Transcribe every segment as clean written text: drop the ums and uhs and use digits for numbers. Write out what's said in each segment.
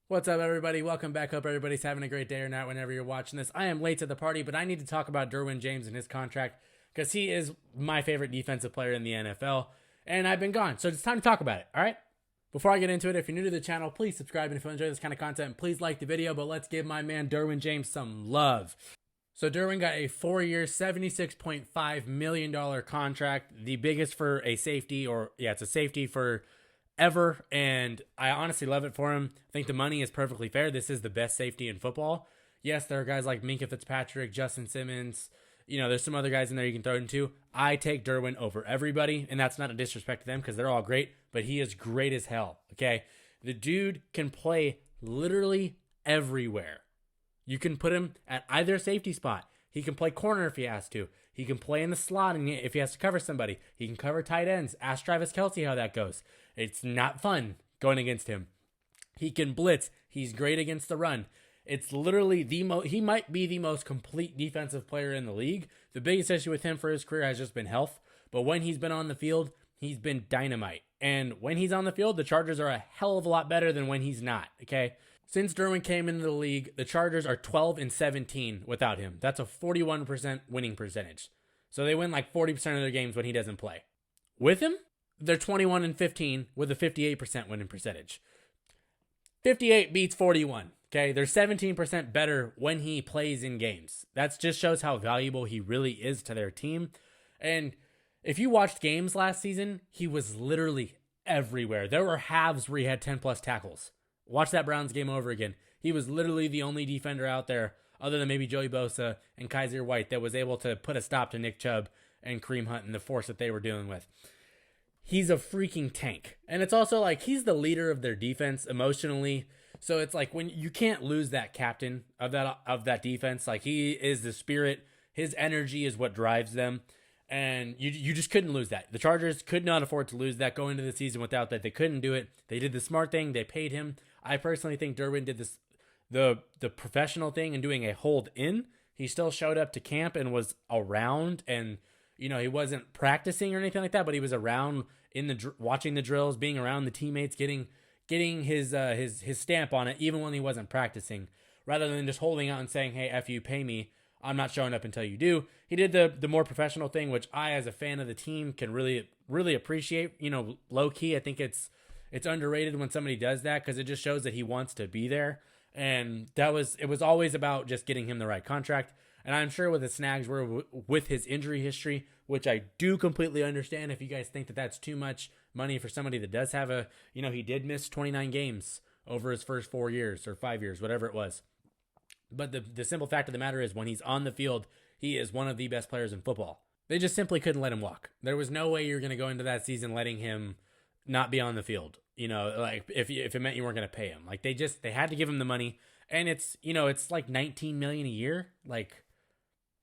What's up, everybody? Welcome back. Hope everybody's having a great day or night whenever you're watching this. I am late to the party, but I need to talk about Derwin James and his contract because he is my favorite defensive player in the NFL, and I've been gone, so it's time to talk about it, all right? Before I get into it, if you're new to the channel, please subscribe, and if you enjoy this kind of content, please like the video, but let's give my man Derwin James some love. So Derwin got a 4-year, $76.5 million contract, the biggest for a safety, it's a safety for ever, and I honestly love it for him. I think the money is perfectly fair. This is the best safety in football. Yes, there are guys like Minkah Fitzpatrick, Justin Simmons. There's some other guys in there you can throw into. I take Derwin over everybody, and that's not a disrespect to them because they're all great, but he is great as hell, okay? The dude can play literally everywhere. You can put him at either safety spot. He can play corner if he has to. He can play in the slot and if he has to cover somebody. He can cover tight ends. Ask Travis Kelce how that goes. It's not fun going against him. He can blitz. He's great against the run. It's literally he might be the most complete defensive player in the league. The biggest issue with him for his career has just been health. But when he's been on the field, he's been dynamite. And when he's on the field, the Chargers are a hell of a lot better than when he's not, okay? Since Derwin came into the league, the Chargers are 12-17 without him. That's a 41% winning percentage. So they win like 40% of their games when he doesn't play. With him, they're 21-15 with a 58% winning percentage. 58 beats 41. Okay, they're 17% better when he plays in games. That just shows how valuable he really is to their team. And if you watched games last season, he was literally everywhere. There were halves where he had 10 plus tackles. Watch that Browns game over again. He was literally the only defender out there, other than maybe Joey Bosa and Kaiser White, that was able to put a stop to Nick Chubb and Kareem Hunt and the force that they were dealing with. He's a freaking tank. And it's also like he's the leader of their defense emotionally. So it's like when you can't lose that captain of that defense. Like he is the spirit. His energy is what drives them. And you just couldn't lose that. The Chargers could not afford to lose that going into the season without that. They couldn't do it. They did the smart thing. They paid him. I personally think Derwin did this the professional thing and doing a hold in. He still showed up to camp and was around, and he wasn't practicing or anything like that, but he was around watching the drills, being around the teammates, getting his stamp on it, even when he wasn't practicing, rather than just holding out and saying, "Hey, F you, pay me. I'm not showing up until you do." He did the more professional thing, which I, as a fan of the team, can really appreciate. Low key, I think it's underrated when somebody does that because it just shows that he wants to be there. And it was always about just getting him the right contract. And I'm sure with the snags were with his injury history, which I do completely understand. If you guys think that that's too much money for somebody that does have he did miss 29 games over his first 4 years or 5 years, whatever it was. But the simple fact of the matter is when he's on the field, he is one of the best players in football. They just simply couldn't let him walk. There was no way you're going to go into that season letting him not be on the field. Like if it meant you weren't going to pay him. Like they had to give him the money. And it's like $19 million a year. Like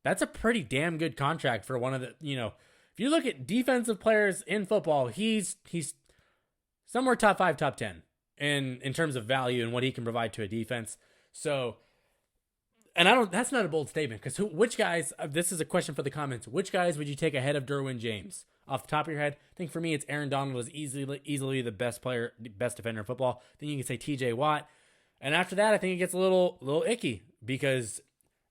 that's a pretty damn good contract for one of the, if you look at defensive players in football, he's somewhere top 5, top 10 in terms of value and what he can provide to a defense. So, and that's not a bold statement because which guys, this is a question for the comments, which guys would you take ahead of Derwin James? Off the top of your head, I think for me, it's Aaron Donald is easily the best player, best defender in football. Then you can say TJ Watt. And after that, I think it gets a little icky because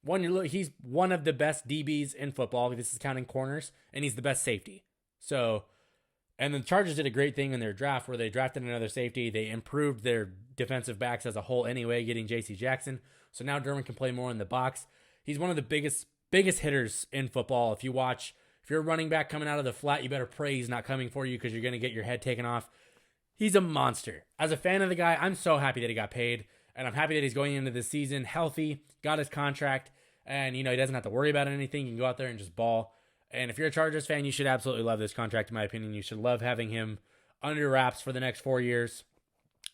he's one of the best DBs in football. This is counting corners, and he's the best safety. So, and the Chargers did a great thing in their draft where they drafted another safety. They improved their defensive backs as a whole anyway, getting J.C. Jackson. So now Derwin can play more in the box. He's one of the biggest hitters in football. If you're a running back coming out of the flat, you better pray he's not coming for you because you're going to get your head taken off. He's a monster. As a fan of the guy, I'm so happy that he got paid. And I'm happy that he's going into the season healthy, got his contract, and he doesn't have to worry about anything. You can go out there and just ball. And if you're a Chargers fan, you should absolutely love this contract, in my opinion. You should love having him under wraps for the next 4 years.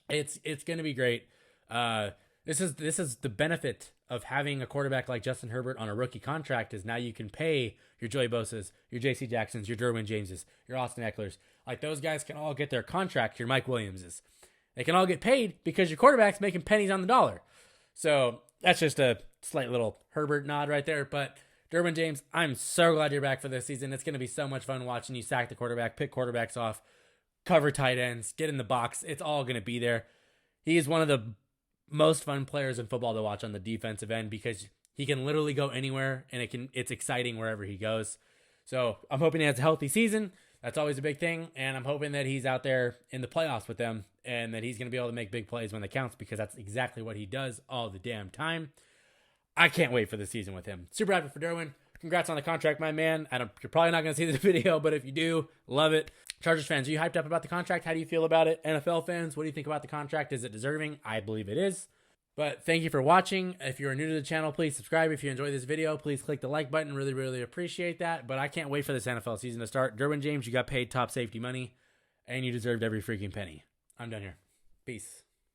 It's going to be great. This is the benefit of having a quarterback like Justin Herbert on a rookie contract is now you can pay your Joey Bosa's, your J.C. Jacksons, your Derwin Jameses, your Austin Ecklers. Like those guys can all get their contract, your Mike Williamses. They can all get paid because your quarterback's making pennies on the dollar. So that's just a slight little Herbert nod right there. But Derwin James, I'm so glad you're back for this season. It's going to be so much fun watching you sack the quarterback, pick quarterbacks off, cover tight ends, get in the box. It's all going to be there. He is one of the most fun players in football to watch on the defensive end because he can literally go anywhere and it's exciting wherever he goes. So I'm hoping he has a healthy season. That's always a big thing. And I'm hoping that he's out there in the playoffs with them and that he's going to be able to make big plays when it counts because that's exactly what he does all the damn time. I can't wait for the season with him. Super happy for Derwin. Congrats on the contract, my man. You're probably not going to see this video, but if you do, love it. Chargers fans, are you hyped up about the contract? How do you feel about it? NFL fans, what do you think about the contract? Is it deserving? I believe it is. But thank you for watching. If you're new to the channel, please subscribe. If you enjoyed this video, please click the like button. Really, really appreciate that. But I can't wait for this NFL season to start. Derwin James, you got paid top safety money, and you deserved every freaking penny. I'm done here. Peace.